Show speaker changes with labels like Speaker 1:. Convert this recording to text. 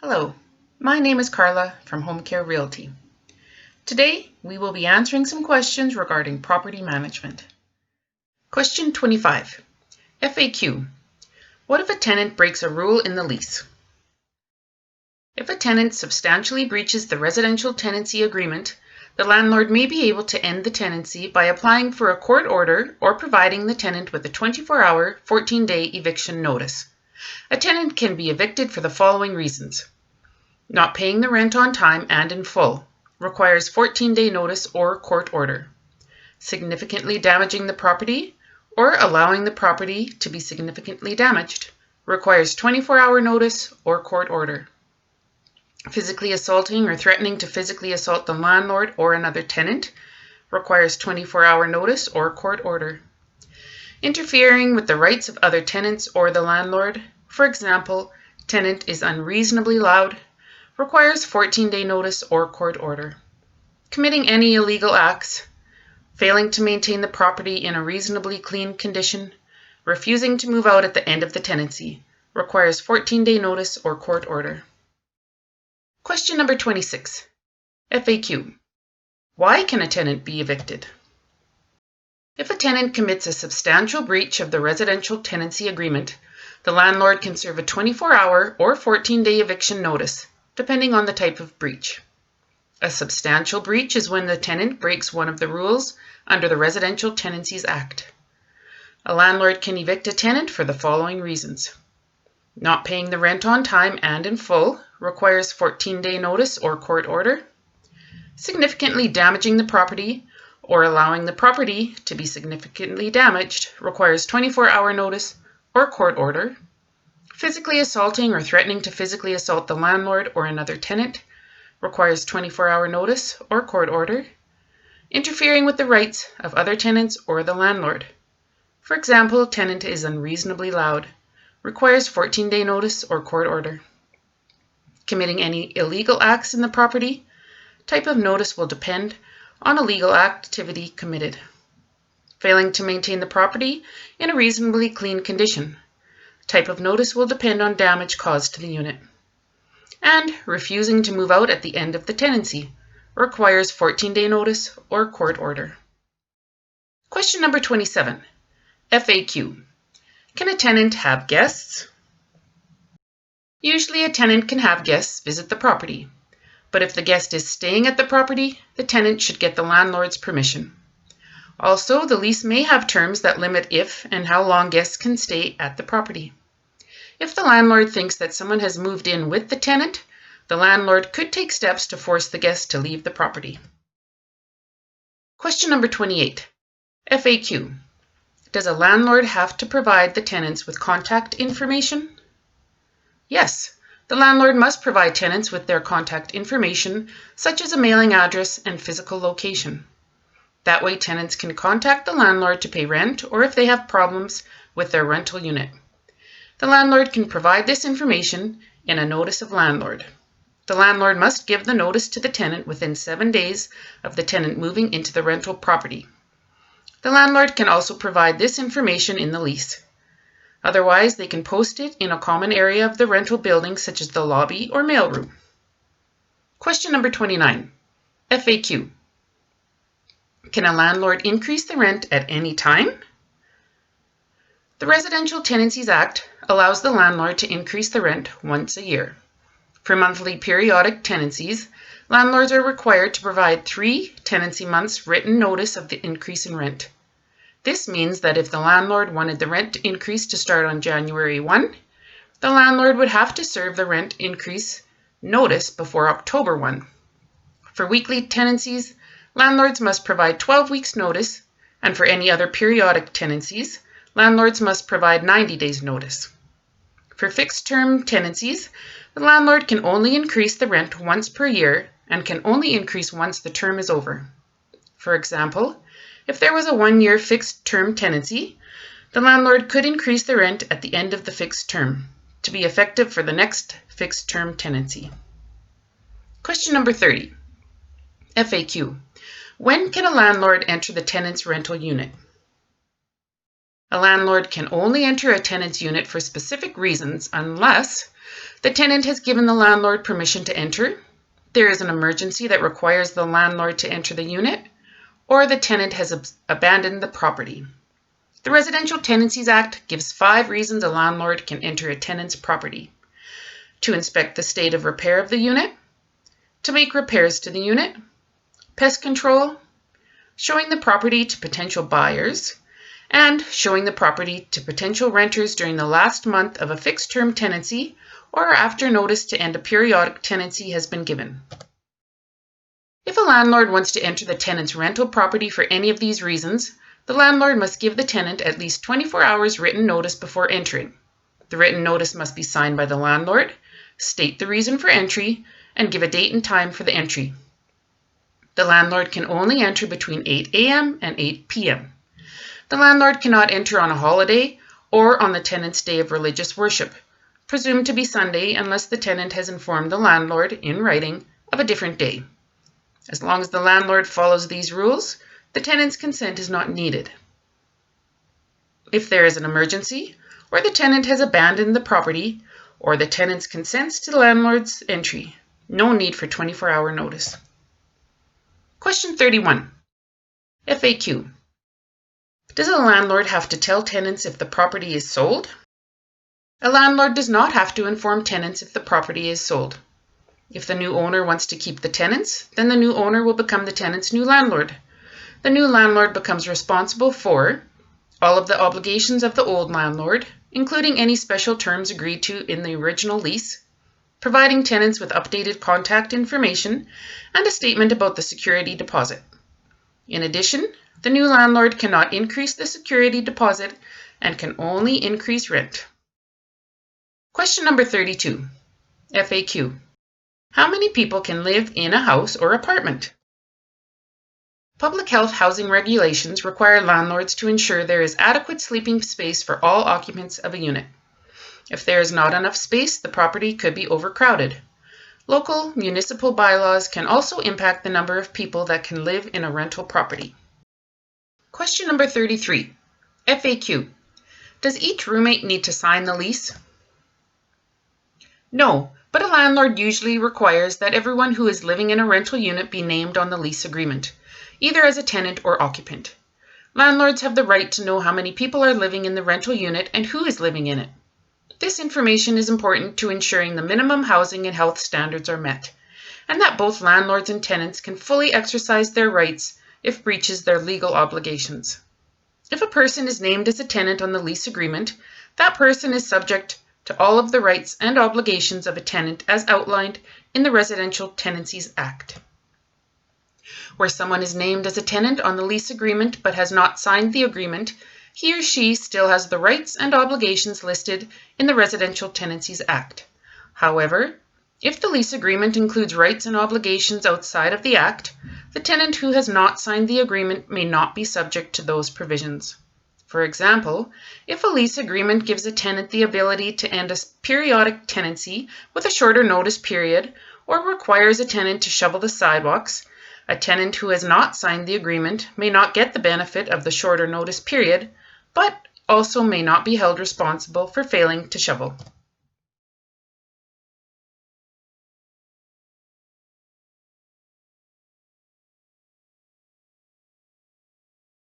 Speaker 1: Hello, my name is Carla from Homecare Realty. Today, we will be answering some questions regarding property management. Question 25. FAQ. What if a tenant breaks a rule in the lease? If a tenant substantially breaches the residential tenancy agreement, the landlord may be able to end the tenancy by applying for a court order or providing the tenant with a 24-hour, 14-day eviction notice. A tenant can be evicted for the following reasons. Not paying the rent on time and in full, requires 14-day notice or court order. Significantly damaging the property or allowing the property to be significantly damaged, requires 24-hour notice or court order. Physically assaulting or threatening to physically assault the landlord or another tenant, requires 24-hour notice or court order. Interfering with the rights of other tenants or the landlord, for example, tenant is unreasonably loud, requires 14-day notice or court order. Committing any illegal acts, failing to maintain the property in a reasonably clean condition, refusing to move out at the end of the tenancy, requires 14-day notice or court order. Question number 26. FAQ. Why can a tenant be evicted? If a tenant commits a substantial breach of the residential tenancy agreement, the landlord can serve a 24-hour or 14-day eviction notice, depending on the type of breach. A substantial breach is when the tenant breaks one of the rules under the Residential Tenancies Act. A landlord can evict a tenant for the following reasons. Not paying the rent on time and in full, requires 14-day notice or court order. Significantly damaging the property or allowing the property to be significantly damaged, requires 24-hour notice or court order. Physically assaulting or threatening to physically assault the landlord or another tenant, requires 24-hour notice or court order. Interfering with the rights of other tenants or the landlord. For example, tenant is unreasonably loud, requires 14-day notice or court order. Committing any illegal acts in the property, type of notice will depend on a legal activity committed. Failing to maintain the property in a reasonably clean condition, type of notice will depend on damage caused to the unit. And refusing to move out at the end of the tenancy, requires 14-day notice or court order. Question number 27. FAQ. Can a tenant have guests? Usually a tenant can have guests visit the property, but if the guest is staying at the property, the tenant should get the landlord's permission. Also, the lease may have terms that limit if and how long guests can stay at the property. If the landlord thinks that someone has moved in with the tenant, the landlord could take steps to force the guest to leave the property. Question number 28. FAQ. Does a landlord have to provide the tenants with contact information? Yes, the landlord must provide tenants with their contact information, such as a mailing address and physical location. That way, tenants can contact the landlord to pay rent or if they have problems with their rental unit. The landlord can provide this information in a notice of landlord. The landlord must give the notice to the tenant within 7 days of the tenant moving into the rental property. The landlord can also provide this information in the lease. Otherwise, they can post it in a common area of the rental building, such as the lobby or mailroom. Question number 29. FAQ. Can a landlord increase the rent at any time? The Residential Tenancies Act allows the landlord to increase the rent once a year. For monthly periodic tenancies, landlords are required to provide 3 tenancy months written notice of the increase in rent. This means that if the landlord wanted the rent increase to start on January 1, the landlord would have to serve the rent increase notice before October 1. For weekly tenancies, landlords must provide 12 weeks notice, and for any other periodic tenancies, landlords must provide 90 days notice. For fixed-term tenancies, the landlord can only increase the rent once per year and can only increase once the term is over. For example, if there was a 1-year fixed-term tenancy, the landlord could increase the rent at the end of the fixed term to be effective for the next fixed-term tenancy. Question number 30. FAQ. When can a landlord enter the tenant's rental unit? A landlord can only enter a tenant's unit for specific reasons unless the tenant has given the landlord permission to enter, there is an emergency that requires the landlord to enter the unit, or the tenant has abandoned the property. The Residential Tenancies Act gives 5 reasons a landlord can enter a tenant's property: to inspect the state of repair of the unit, to make repairs to the unit, pest control, showing the property to potential buyers, and showing the property to potential renters during the last month of a fixed-term tenancy or after notice to end a periodic tenancy has been given. If a landlord wants to enter the tenant's rental property for any of these reasons, the landlord must give the tenant at least 24 hours written notice before entering. The written notice must be signed by the landlord, state the reason for entry, and give a date and time for the entry. The landlord can only enter between 8 a.m. and 8 p.m. The landlord cannot enter on a holiday or on the tenant's day of religious worship, presumed to be Sunday unless the tenant has informed the landlord in writing of a different day. As long as the landlord follows these rules, the tenant's consent is not needed. If there is an emergency, or the tenant has abandoned the property, or the tenant consents to the landlord's entry, no need for 24-hour notice. Question 31. FAQ. Does a landlord have to tell tenants if the property is sold? A landlord does not have to inform tenants if the property is sold. If the new owner wants to keep the tenants, then the new owner will become the tenant's new landlord. The new landlord becomes responsible for all of the obligations of the old landlord, including any special terms agreed to in the original lease, providing tenants with updated contact information and a statement about the security deposit. In addition, the new landlord cannot increase the security deposit and can only increase rent. Question number 32. FAQ. How many people can live in a house or apartment? Public health housing regulations require landlords to ensure there is adequate sleeping space for all occupants of a unit. If there is not enough space, the property could be overcrowded. Local municipal bylaws can also impact the number of people that can live in a rental property. Question number 33. FAQ. Does each roommate need to sign the lease? No, but a landlord usually requires that everyone who is living in a rental unit be named on the lease agreement, either as a tenant or occupant. Landlords have the right to know how many people are living in the rental unit and who is living in it. This information is important to ensuring the minimum housing and health standards are met, and that both landlords and tenants can fully exercise their rights if breaches their legal obligations. If a person is named as a tenant on the lease agreement, that person is subject to all of the rights and obligations of a tenant as outlined in the Residential Tenancies Act. Where someone is named as a tenant on the lease agreement but has not signed the agreement, he or she still has the rights and obligations listed in the Residential Tenancies Act. However, if the lease agreement includes rights and obligations outside of the Act, the tenant who has not signed the agreement may not be subject to those provisions. For example, if a lease agreement gives a tenant the ability to end a periodic tenancy with a shorter notice period or requires a tenant to shovel the sidewalks, a tenant who has not signed the agreement may not get the benefit of the shorter notice period, but also may not be held responsible for failing to shovel.